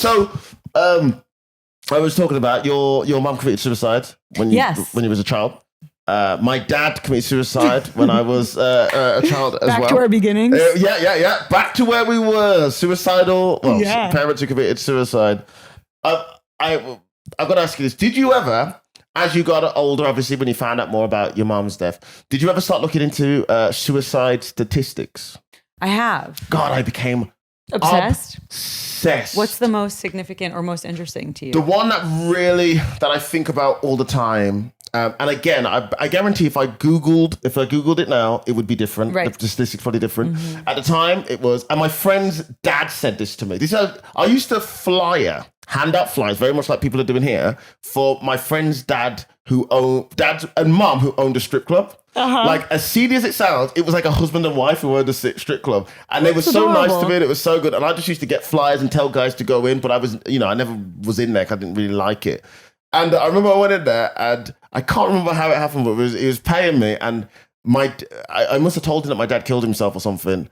So, I was talking about your mum committed suicide when you was a child. My dad committed suicide when I was a child as well. Back to our beginnings. Yeah. Back to where we were. Suicidal. Well, parents who committed suicide. I've got to ask you this. Did you ever, as you got older, obviously, when you found out more about your mom's death, did you ever start looking into suicide statistics? I have. God, I became obsessed. What's the most significant or most interesting to you? The one that I think about all the time. And again, I guarantee if I Googled it now, it would be different. Right. The statistics probably different. Mm-hmm. At the time, it was, and my friend's dad said this to me. I used to hand out flyers, very much like people are doing here, for my friend's dad and mum who owned a strip club. Uh-huh. Like, as seedy as it sounds, it was like a husband and wife who owned a strip club. And they were so nice to me, and it was so good. And I just used to get flyers and tell guys to go in, but I never was in there because I didn't really like it. And I remember I went in there, and I can't remember how it happened, but he was paying me, and I must have told him that my dad killed himself or something.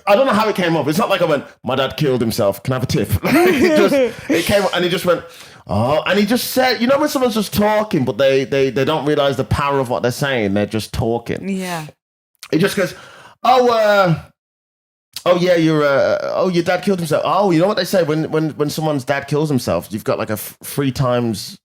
I don't know how it came up. It's not like I went, my dad killed himself. Can I have a tip? It came up, and he just went, oh, and he just said, you know when someone's just talking, but they don't realize the power of what they're saying. They're just talking. Yeah. He just goes, your dad killed himself. Oh, you know what they say when someone's dad kills himself, you've got like a three times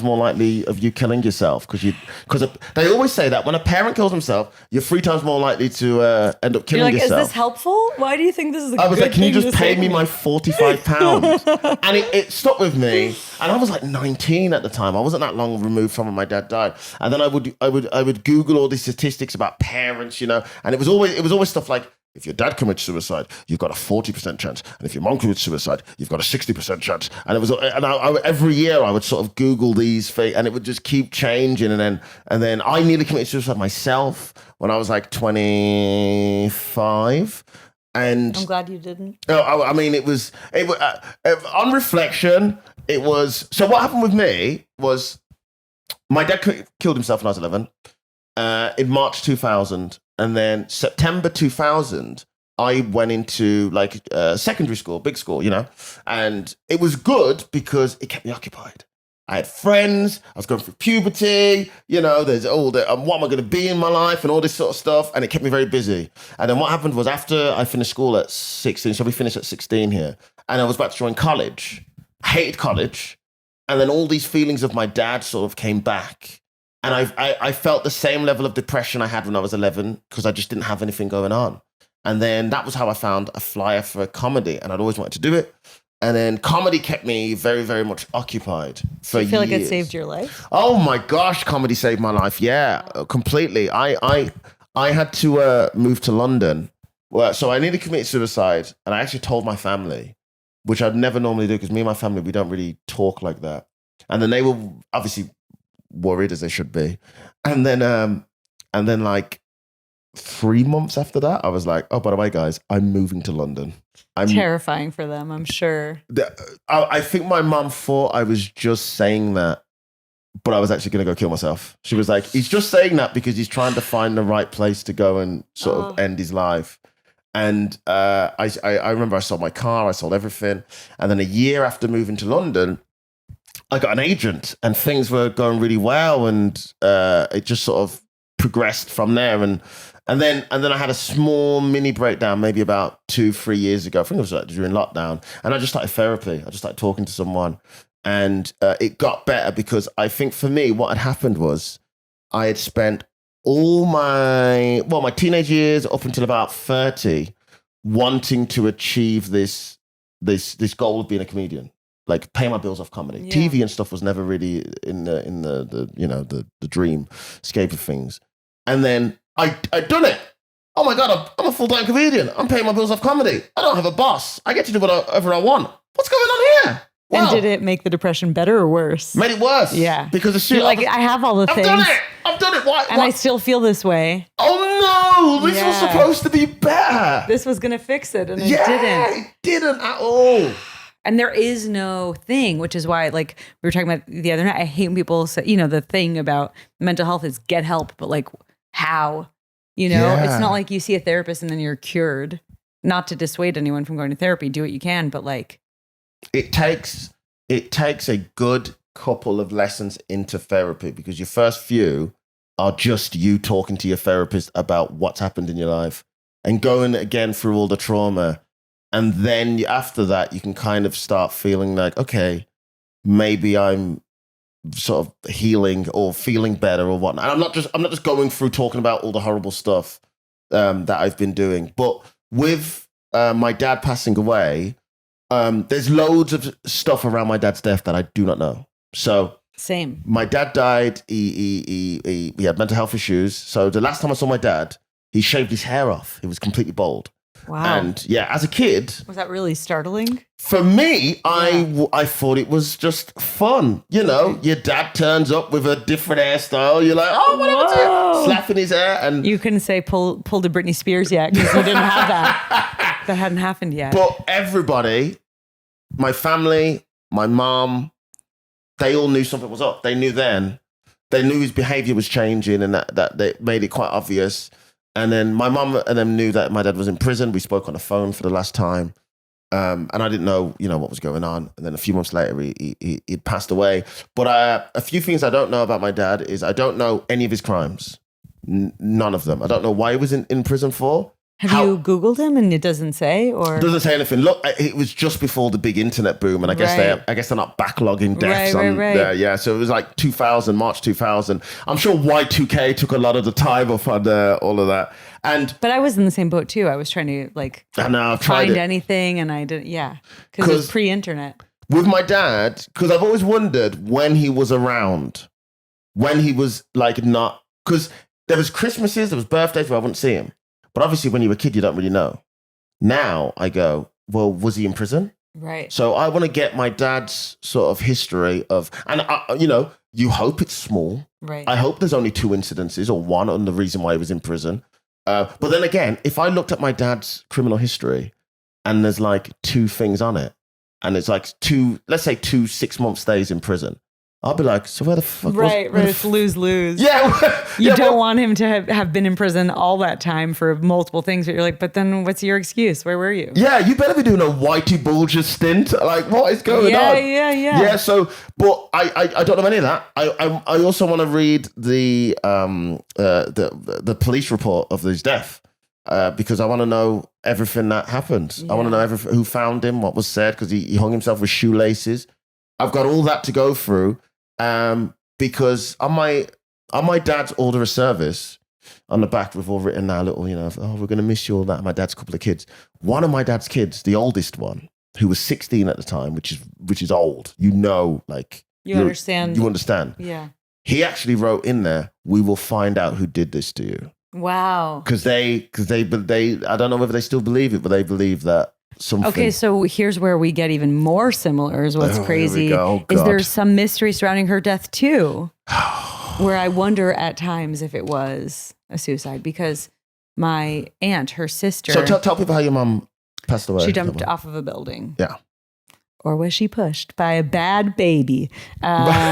more likely of you killing yourself because they always say that when a parent kills himself, you're 3 times more likely to end up killing yourself. Is this helpful? Why do you think this is a good thing? I was like, can you just pay me my £45? And it stuck with me. And I was like 19 at the time. I wasn't that long removed from when my dad died. And then I would Google all these statistics about parents, and it was always stuff like, if your dad commits suicide, you've got a 40% chance, and if your mom commits suicide, you've got a 60% chance. And it was, every year I would sort of Google these, and it would just keep changing. And then I nearly committed suicide myself when I was like 25. And I'm glad you didn't. I mean, it was on reflection. It was, so what happened with me was my dad killed himself when I was 11 in March 2000. And then September 2000, I went into like secondary school, big school, and it was good because it kept me occupied. I had friends, I was going through puberty, there's all the, what am I going to be in my life and all this sort of stuff. And it kept me very busy. And then what happened was after I finished school at 16, so we finished at 16 here, and I was about to join college. I hated college. And then all these feelings of my dad sort of came back. And I felt the same level of depression I had when I was 11 because I just didn't have anything going on. And then that was how I found a flyer for a comedy, and I'd always wanted to do it. And then comedy kept me very, very much occupied for years. Do you feel like it saved your life? Oh my gosh, comedy saved my life. Yeah, completely. I had to move to London. Well, so I nearly committed suicide, and I actually told my family, which I'd never normally do because me and my family, we don't really talk like that. And then they were obviously worried, as they should be. And then like 3 months after that, I was like, oh, by the way, guys, I'm moving to London. Terrifying for them, I'm sure. I think my mum thought I was just saying that, but I was actually going to go kill myself. She was like, he's just saying that because he's trying to find the right place to go and sort of end his life. And I remember I sold my car, I sold everything. And then a year after moving to London, I got an agent, and things were going really well, and it just sort of progressed from there. And then I had a small mini breakdown, maybe about 2-3 years ago. I think it was like during lockdown, and I just started therapy. I just started talking to someone, and it got better because I think for me, what had happened was I had spent all my teenage years up until about 30 wanting to achieve this goal of being a comedian. Like pay my bills off comedy. Yeah. TV and stuff was never really in the dreamscape of things. And then I'd done it. Oh my God, I'm a full-time comedian. I'm paying my bills off comedy. I don't have a boss. I get to do whatever I want. What's going on here? Wow. And did it make the depression better or worse? Made it worse. Yeah. Because I have all the things. I've done it. Why? And I still feel this way. Oh no, this was supposed to be better. This was going to fix it, and it didn't. It didn't at all. And there is no thing, which is why, like we were talking about the other night, I hate when people say, the thing about mental health is get help, but like how, it's not like you see a therapist and then you're cured. Not to dissuade anyone from going to therapy, do what you can, but like it takes a good couple of lessons into therapy, because your first few are just you talking to your therapist about what's happened in your life and going again through all the trauma. And then after that, you can kind of start feeling like, okay, maybe I'm sort of healing or feeling better or whatnot. And I'm not just going through talking about all the horrible stuff that I've been doing. But with my dad passing away, there's loads of stuff around my dad's death that I do not know. So same. My dad died. He had mental health issues. So the last time I saw my dad, he shaved his hair off. He was completely bald. Wow. And yeah, as a kid, was that really startling? For me, I thought it was just fun. You know, your dad turns up with a different hairstyle. You're like, oh, what happened? Slapping his hair, and you couldn't say pulled a Britney Spears yet because you didn't have that. That hadn't happened yet. But everybody, my family, my mom, they all knew something was up. They knew then. They knew his behavior was changing, and that they made it quite obvious. And then my mum and them knew that my dad was in prison. We spoke on the phone for the last time. And I didn't know, what was going on. And then a few months later, he'd passed away. But a few things I don't know about my dad is I don't know any of his crimes. None of them. I don't know why he was in prison for. Have you Googled him and it doesn't say? Or it doesn't say anything. Look, it was just before the big internet boom, and I guess they're not backlogging deaths on there. Yeah, so it was like 2000, March 2000. I'm sure Y2K took a lot of the time off on all of that. But I was in the same boat too. I was trying to find anything, and I didn't. Yeah, because it was pre-internet. With my dad, because I've always wondered when he was around, when he was not, because there was Christmases, there was birthdays where I wouldn't see him. But obviously, when you're a kid, you don't really know. Now I go, well, was he in prison? Right. So I want to get my dad's sort of history of, and you hope it's small. Right. I hope there's only 2 incidences or one on the reason why he was in prison. But then again, if I looked at my dad's criminal history and there's 2 things on it, and it's let's say 2 6-month stays in prison, I'll be like, so where the fuck Right, it's lose-lose. Yeah. You don't want him to have been in prison all that time for multiple things, but you're like, but then what's your excuse? Where were you? Yeah, you better be doing a Whitey Bulger stint. What is going on? Yeah. Yeah, so, but I don't know any of that. I also want to read the police report of his death because I want to know everything that happened. Yeah. I want to know who found him, what was said, because he hung himself with shoelaces. I've got all that to go through. Because on my dad's order of service, on the back we've all written now little, we're going to miss you, all that. My dad's couple of kids. One of my dad's kids, the oldest one, who was 16 at the time, which is old. You understand. You understand. Yeah. He actually wrote in there, "We will find out who did this to you." Wow. Because they I don't know whether they still believe it, but they believe that. Something. Okay, so here's where we get even more similar is what's crazy. Is there some mystery surrounding her death too? Where I wonder at times if it was a suicide, because my aunt, her sister... So tell people how your mom passed away. She jumped off of a building. Yeah. Or was she pushed by a bad baby? But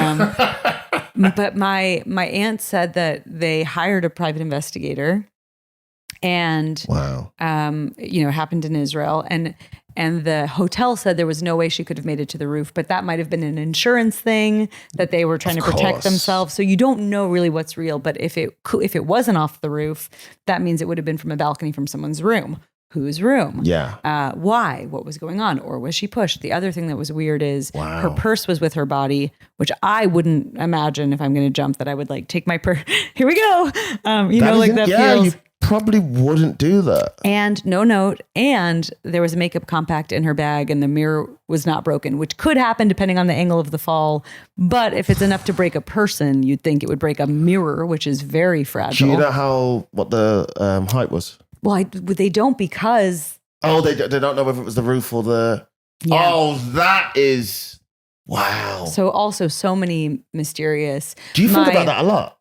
my aunt said that they hired a private investigator. And wow. Happened in Israel, and the hotel said there was no way she could have made it to the roof, but that might have been an insurance thing that they were trying to protect themselves. So you don't know really what's real, but if it wasn't off the roof, that means it would have been from a balcony from someone's room. Whose room? Yeah. Why? What was going on? Or was she pushed? The other thing that was weird is her purse was with her body, which I wouldn't imagine if I'm going to jump that I would take my purse. Here we go. That feels. Probably wouldn't do that. And no note. And there was a makeup compact in her bag, and the mirror was not broken, which could happen depending on the angle of the fall. But if it's enough to break a person, you'd think it would break a mirror, which is very fragile. Do you know what the height was? Well, they don't, because... Oh, they don't know whether it was the roof or the... Yeah. Oh, that is... Wow. So also so many mysterious... Do you think about that a lot?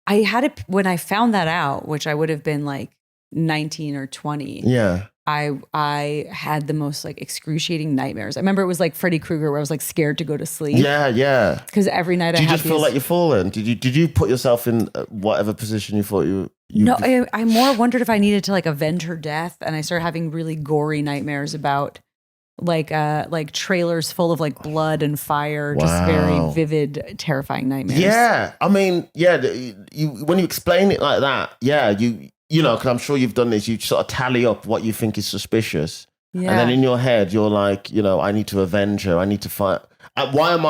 I had it when I found that out, which I would have been 19 or 20. Yeah. I had the most excruciating nightmares. I remember it was like Freddy Krueger, where I was scared to go to sleep. Yeah. Because every night I just feel like you're falling? Did you put yourself in whatever position you thought you No, I more wondered if I needed to avenge her death, and I started having really gory nightmares about like trailers full of like blood and fire, just very vivid, terrifying nightmares. Yeah, I mean, yeah, when you explain it like that, yeah, you know, because I'm sure you've done this, you sort of tally up what you think is suspicious. Yeah. And then in your head, you're like, you know, I need to avenge her. I need to fight. Why am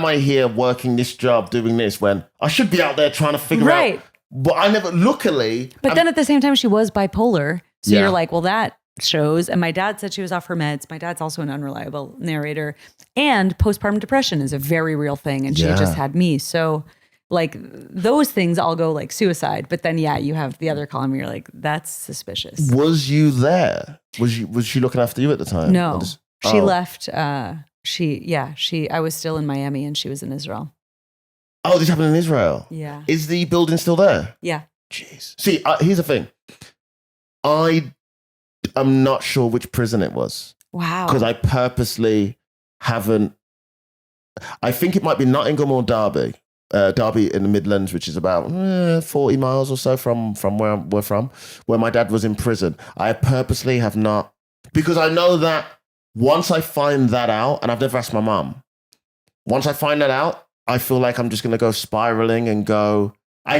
I here working this job, doing this when I should be out there trying to figure out? But I never, luckily. But then at the same time, she was bipolar. So you're like, well, that shows. And my dad said she was off her meds. My dad's also an unreliable narrator. And postpartum depression is a very real thing. And she just had me. So like those things all go like suicide. But then, you have the other column where you're like, that's suspicious. Was you there? Was she looking after you at the time? No, she left. I was still in Miami and she was in Israel. Oh, this happened in Israel? Yeah. Is the building still there? Yeah. Jeez. See, here's the thing. I'm not sure which prison it was. Wow. Because I purposely haven't. I think it might be Nottingham or Derby. Derby in the Midlands, which is about 40 miles or so from where we're from, where my dad was in prison. I purposely have not, because I know that once I find that out, and I've never asked my mum, once I find that out, I feel like I'm just going to go spiraling and go, I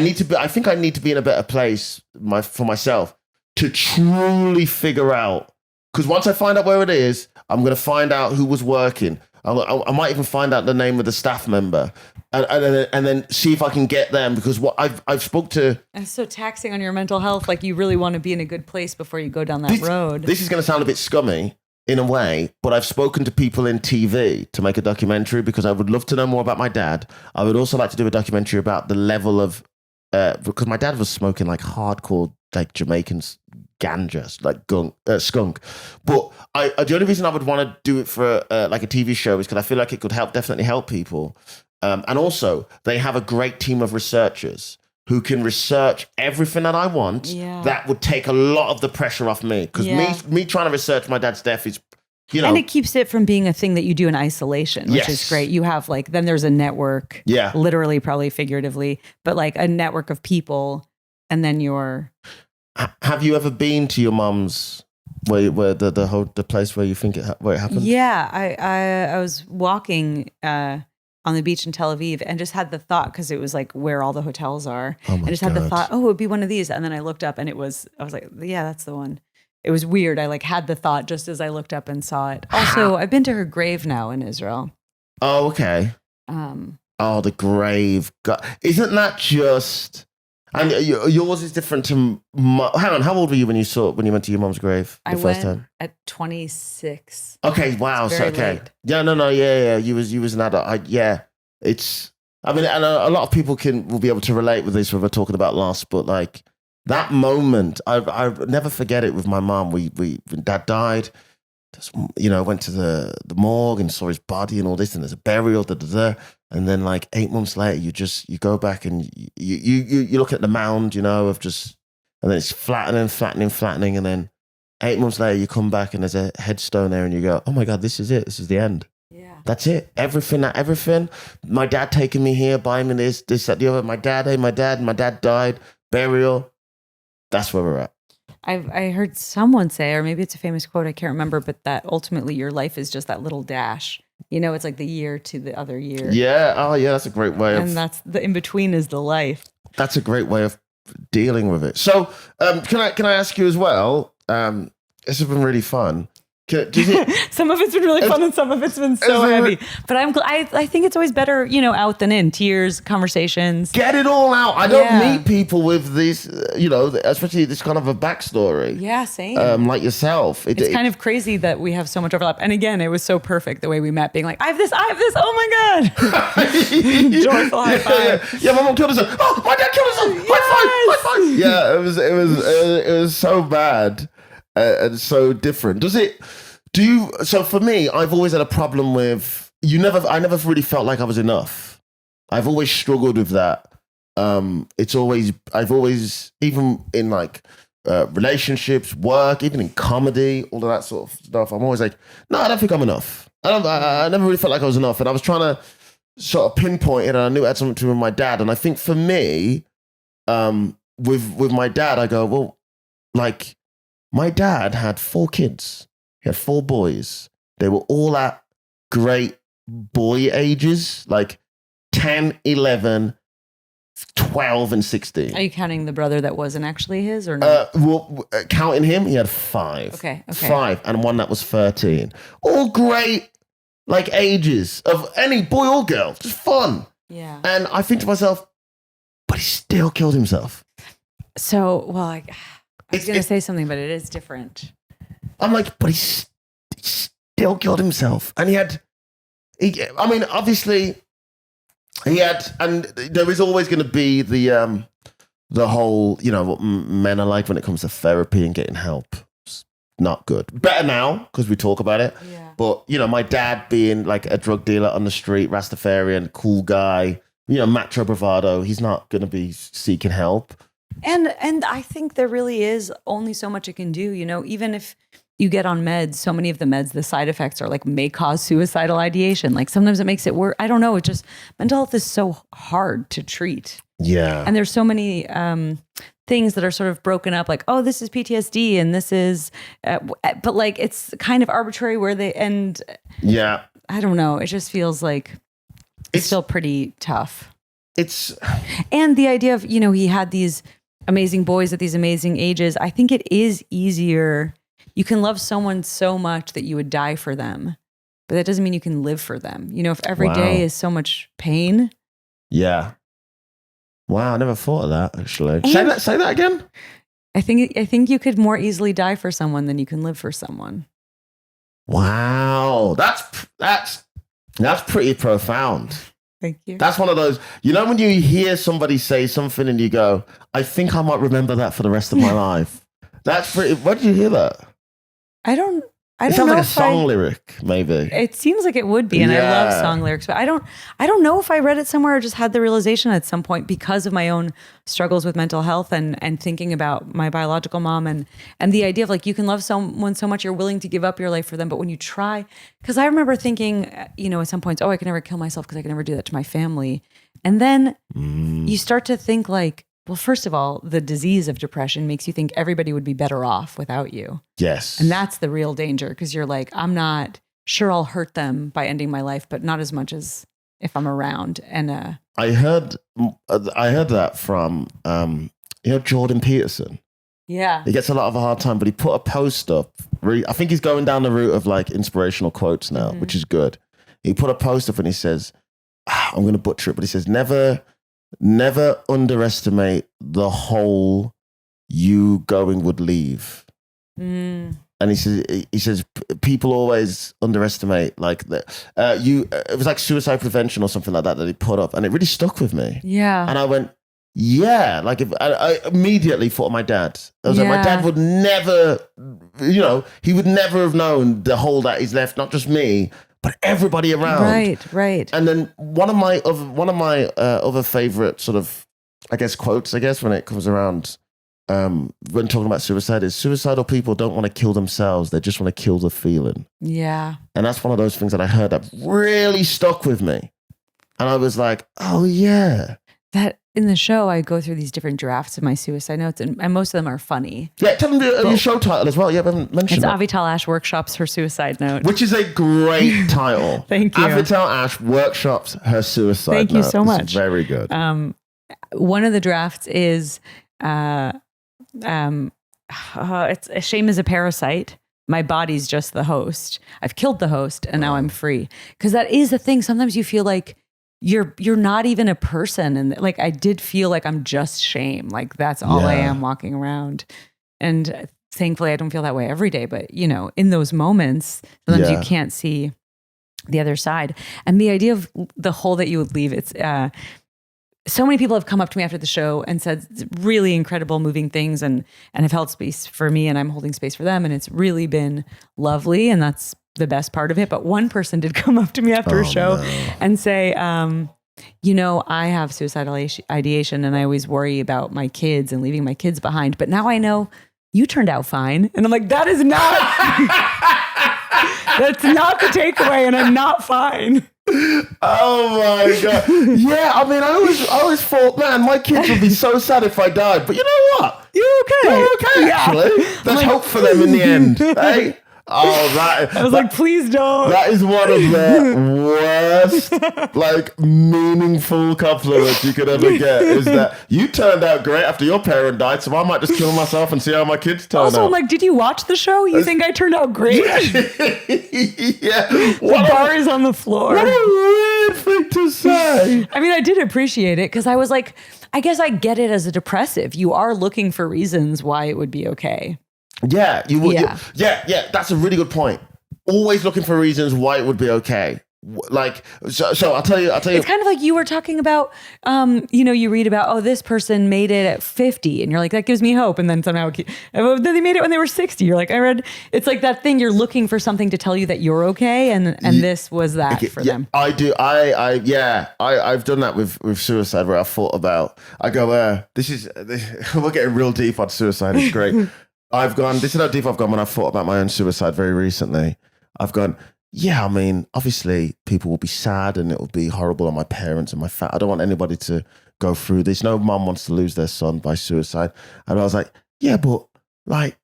think I need to be in a better place for myself to truly figure out, because once I find out where it is, I'm going to find out who was working. I might even find out the name of the staff member and then see if I can get them, because what I've spoke to. It's so taxing on your mental health. Like you really want to be in a good place before you go down that road. This is going to sound a bit scummy in a way, but I've spoken to people in TV to make a documentary because I would love to know more about my dad. I would also like to do a documentary about the level of, because my dad was smoking like hardcore, like Jamaican ganja, like skunk. But the only reason I would want to do it for like a TV show is because I feel like it could definitely help people. And also, they have a great team of researchers who can research everything that I want. Yeah. That would take a lot of the pressure off me. Because me trying to research my dad's death is, you know. And it keeps it from being a thing that you do in isolation, which is great. You have like, then there's a network, literally, probably figuratively, but like a network of people. And then you're. Have you ever been to your mum's, where the place where you think where it happened? Yeah, I was walking on the beach in Tel Aviv and just had the thought, because it was like where all the hotels are. I just had the thought, it would be one of these. And then I looked up and I was like, yeah, that's the one. It was weird. I like had the thought just as I looked up and saw it. Also, I've been to her grave now in Israel. Oh, okay. The grave. God. Isn't that just... And yours is different to... Hang on, how old were you when you went to your mom's grave the first time? At 26. Okay, wow. So, okay. Late. Yeah, no, yeah. You was an adult. It's... I mean, and a lot of people will be able to relate with this when we're talking about loss, but like that moment, I never forget it with my mom. When dad died, you know, went to the morgue and saw his body and all this, and there's a burial, and then like 8 months later, you go back and you look at the mound, you know, and then it's flattening, and then 8 months later you come back and there's a headstone there, and you go, oh my God, this is it. This is the end. Yeah, that's it. Everything. My dad taking me here, buying me this, that, the other. My dad died. Burial. That's where we're at. I heard someone say, or maybe it's a famous quote, I can't remember, but that ultimately your life is just that little dash. You know, it's like the year to the other year. Yeah. Oh, yeah. That's a great way of... And that's the in-between is the life. That's a great way of dealing with it. So can I ask you as well, this has been really fun. Some of it's been really fun and some of it's been so heavy. But I think it's always better, you know, out than in. Tears, conversations. Get it all out. I don't meet people with this, you know, especially this kind of a backstory. Yeah, same. Like yourself. It's kind of crazy that we have so much overlap. And again, it was so perfect the way we met, being like, I have this. Oh my God. Joyful high five. Yeah, my mom killed herself. Oh, my dad killed himself. High five. Yeah, it was so bad. And so different. So for me, I've always had a problem with I never really felt like I was enough. I've always struggled with that. I've always, even in like relationships, work, even in comedy, all of that sort of stuff, I'm always like, no, I don't think I'm enough. I never really felt like I was enough. And I was trying to sort of pinpoint it, and I knew it had something to do with my dad. And I think for me, with my dad, I go, well, like, my dad had 4 kids. He had 4 boys. They were all at great boy ages, like 10, 11, 12, and 16. Are you counting the brother that wasn't actually his or no? Counting him, he had 5. Okay. 5, and one that was 13. All great, like, ages of any boy or girl. Just fun. Yeah. And I think to myself, but he still killed himself. So, well, I was going to say something, but it is different. I'm like, but he still killed himself. And obviously, he had, and there is always going to be the whole, you know, what men are like when it comes to therapy and getting help. It's not good. Better now, because we talk about it. Yeah. But, you know, my dad being like a drug dealer on the street, Rastafarian, cool guy, you know, macho bravado, he's not going to be seeking help. And I think there really is only so much it can do, you know, even if you get on meds, so many of the meds, the side effects are like may cause suicidal ideation. Like sometimes it makes it worse. I don't know. It just, mental health is so hard to treat. Yeah. And there's so many things that are sort of broken up, like, oh, this is PTSD and this is, but like it's kind of arbitrary where they end. Yeah. I don't know. It just feels like it's still pretty tough. And the idea of, you know, he had these amazing boys at these amazing ages. I think it is easier. You can love someone so much that you would die for them, but that doesn't mean you can live for them. You know, if every day is so much pain. Yeah. Wow, I never thought of that, actually. Say that again. I think you could more easily die for someone than you can live for someone. Wow. That's pretty profound. Thank you. That's one of those, you know, when you hear somebody say something and you go, I think I might remember that for the rest of my life. That's pretty, where did you hear that? I don't It sounds like a song lyric, maybe. It seems like it would be, and I love song lyrics, but I don't know if I read it somewhere or just had the realization at some point because of my own struggles with mental health and thinking about my biological mom and the idea of like you can love someone so much you're willing to give up your life for them, but when you try, because I remember thinking, you know, at some points, oh, I can never kill myself because I can never do that to my family, and then you start to think like, well, first of all, the disease of depression makes you think everybody would be better off without you. Yes. And that's the real danger because you're like, I'm not sure I'll hurt them by ending my life, but not as much as if I'm around. And I heard that from, you know, Jordan Peterson. Yeah. He gets a lot of a hard time, but he put a post up. I think he's going down the route of like inspirational quotes now, which is good. He put a post up and he says, I'm going to butcher it, but he says, never underestimate the hole you going would leave. And he says people always underestimate like that. It was like suicide prevention or something like that he put up, and it really stuck with me. Yeah. And I went, yeah, like if I immediately thought of my dad. I was like, my dad would never, you know, he would never have known the hole that he's left, not just me, but everybody around. Right. And then one of my other favorite sort of, I guess, quotes, when it comes around when talking about suicide is suicidal people don't want to kill themselves. They just want to kill the feeling. Yeah. And that's one of those things that I heard that really stuck with me. And I was like, oh yeah. That in the show, I go through these different drafts of my suicide notes, and most of them are funny. Yeah, tell them your show title as well. Yeah, I haven't mentioned it. It's Avital Ash Workshops Her Suicide Note. Which is a great title. Thank you. Avital Ash Workshops Her Suicide Note. Thank you so much. It's very good. One of the drafts is, it's a shame is a parasite. My body's just the host. I've killed the host and now I'm free. Because that is the thing. Sometimes you feel like you're not even a person. And like, I did feel like I'm just shame. Like that's all I am walking around. And thankfully I don't feel that way every day, but you know, in those moments, sometimes you can't see the other side. And the idea of the hole that you would leave, it's, so many people have come up to me after the show and said really incredible, moving things and have held space for me and I'm holding space for them. And it's really been lovely. And that's the best part of it. But one person did come up to me after a show and say, you know, I have suicidal ideation and I always worry about my kids and leaving my kids behind. But now I know you turned out fine. And I'm like, that is not, that's not the takeaway and I'm not fine. Oh my God. Yeah, I mean, I always thought, man, my kids would be so sad if I died. But you know what? You're okay. You're okay, actually. There's hope for them in the end, eh? Oh, that I was like, please don't. That is one of the worst, like, meaningful compliments you could ever get. Is that you turned out great after your parent died, so I might just kill myself and see how my kids turn out. Also, I'm like, did you watch the show? You think I turned out great? Yeah. The bar is on the floor. What a weird thing to say. I mean, I did appreciate it because I was like, I guess I get it as a depressive. You are looking for reasons why it would be okay. Yeah, you would. Yeah. Yeah. That's a really good point. Always looking for reasons why it would be okay. Like, so I'll tell you. It's kind of like you were talking about, you read about, oh, this person made it at 50 and you're like, that gives me hope. And then somehow then they made it when they were 60. You're like, it's like that thing, you're looking for something to tell you that you're okay. And this was that for them. I do. I've done that with suicide where I thought about, I go, we're getting real deep on suicide. It's great. This is how deep I've gone when I thought about my own suicide very recently. I've gone, yeah, I mean, obviously people will be sad and it will be horrible on my parents and my family. I don't want anybody to go through this. No mum wants to lose their son by suicide. And I was like, yeah, but like,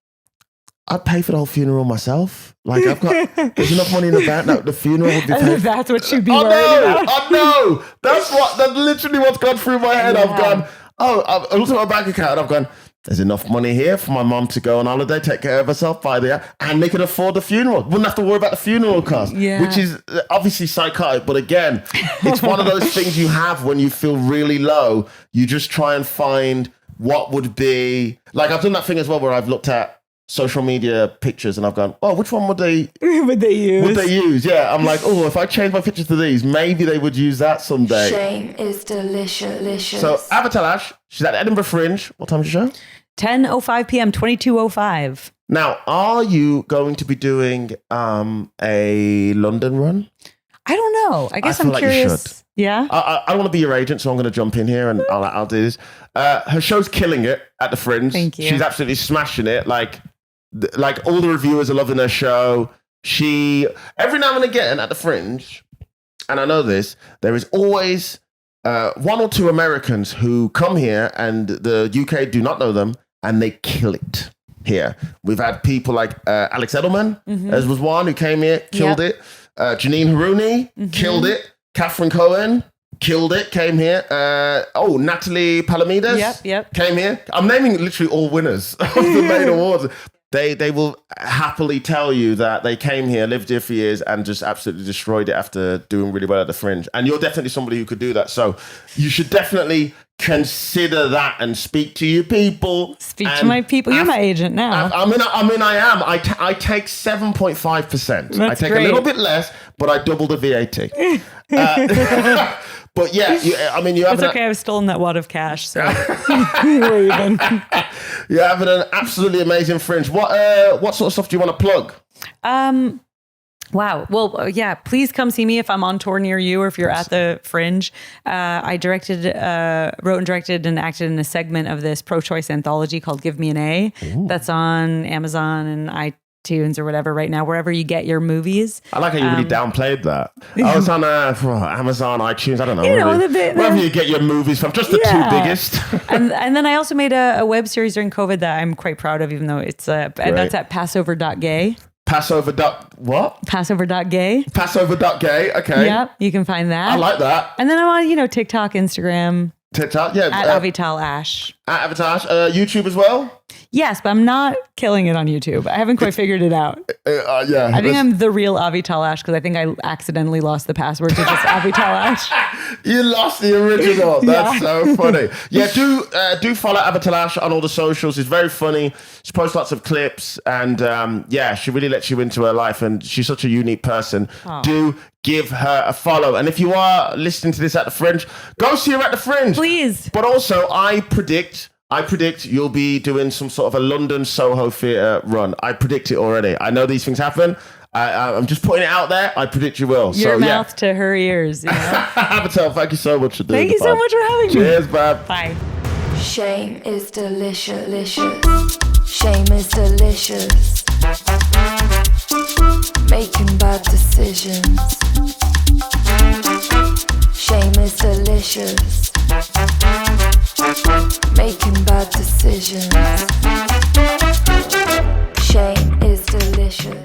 I'd pay for the whole funeral myself. Like, there's enough money in the bank that the funeral would be paid. That's what you'd be worried about. I know. That's literally what's gone through my head. Yeah. I've gone, I looked at my bank account and I've gone, there's enough money here for my mum to go on holiday, take care of herself by the year, and they could afford the funeral. Wouldn't have to worry about the funeral cost, which is obviously psychotic. But again, it's one of those things you have when you feel really low. You just try and find what would be, like, I've done that thing as well where I've looked at social media pictures and I've gone, oh, which one would they use? Yeah, I'm like, oh, if I change my pictures to these, maybe they would use that someday. Shame is delicious. So Avital, she's at Edinburgh Fringe. What time is your show? 10:05 p.m., 22:05. Now, are you going to be doing a London run? I don't know. I guess I'm like curious. Yeah. I want to be your agent, so I'm going to jump in here and I'll do this. Her show's killing it at the Fringe. Thank you. She's absolutely smashing it. Like all the reviewers are loving her show. She, every now and again at the Fringe, and I know this, there is always one or two Americans who come here and the UK do not know them and they kill it here. We've had people like Alex Edelman, as was one who came here, killed it. Janine Haruni, killed it. Catherine Cohen, killed it, came here. Natalie Palamides, came here. I'm naming literally all winners of the main awards. They will happily tell you that they came here, lived here for years, and just absolutely destroyed it after doing really well at the Fringe. And you're definitely somebody who could do that. So you should definitely consider that and speak to your people. Speak to my people. You're my agent now. I am. I take 7.5%. I take great. A little bit less, but I double the VAT. But yeah, you have. It's okay. I've stolen that wad of cash, so we're even. You're having an absolutely amazing Fringe. What sort of stuff do you want to plug? Wow. Well, yeah, please come see me if I'm on tour near you or if you're at the Fringe. I wrote and directed and acted in a segment of this pro-choice anthology called Give Me an A. Ooh. That's on Amazon and iTunes or whatever right now, wherever you get your movies. I like how you really downplayed that. I was on Amazon, iTunes, I don't know. Wherever you get your movies from, just the two biggest. and then I also made a web series during COVID that I'm quite proud of, even though it's and that's at Passover.gay. What? Passover.gay. Passover.gay, okay. Yep, you can find that. I like that. And then I'm on, TikTok, Instagram. TikTok, yeah. At Avital Ash. At Avital Ash. YouTube as well? Yes, but I'm not killing it on YouTube. I haven't quite figured it out. I think I'm the real Avital Ash because I think I accidentally lost the password to just Avital Ash. You lost the original. That's so funny. Yeah, do follow Avital Ash on all the socials. It's very funny. She posts lots of clips and she really lets you into her life and she's such a unique person. Oh. Do give her a follow. And if you are listening to this at the Fringe, go see her at the Fringe. Please. But also, I predict you'll be doing some sort of a London Soho Theatre run. I predict it already. I know these things happen. I'm just putting it out there. I predict you will. Your mouth to her ears. Avital, thank you so much for doing Thank you so much for having me. Cheers, babe. Bye. Shame is delicious. Shame is delicious. Making bad decisions. Shame is delicious. Making bad decisions. Shame is delicious.